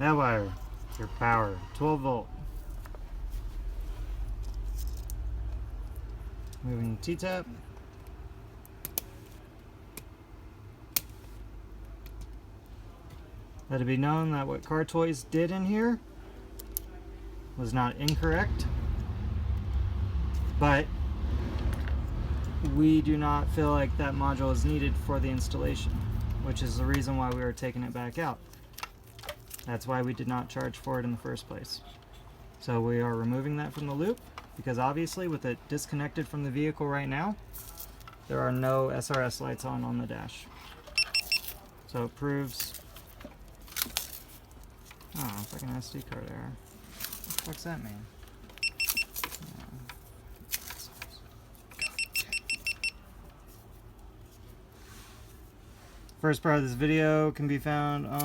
That wire, your power, 12 volt. Moving T-tap. Let it be known that what Car Toys did in here was not incorrect, but we do not feel like that module is needed for the installation, which is the reason why we were taking it back out. That's why we did not charge for it in the first place. So we are removing that from the loop, because obviously with it disconnected from the vehicle right now, there are no SRS lights on the dash. So it proves, oh, fucking SD card error. What the fuck's that mean? First part of this video can be found on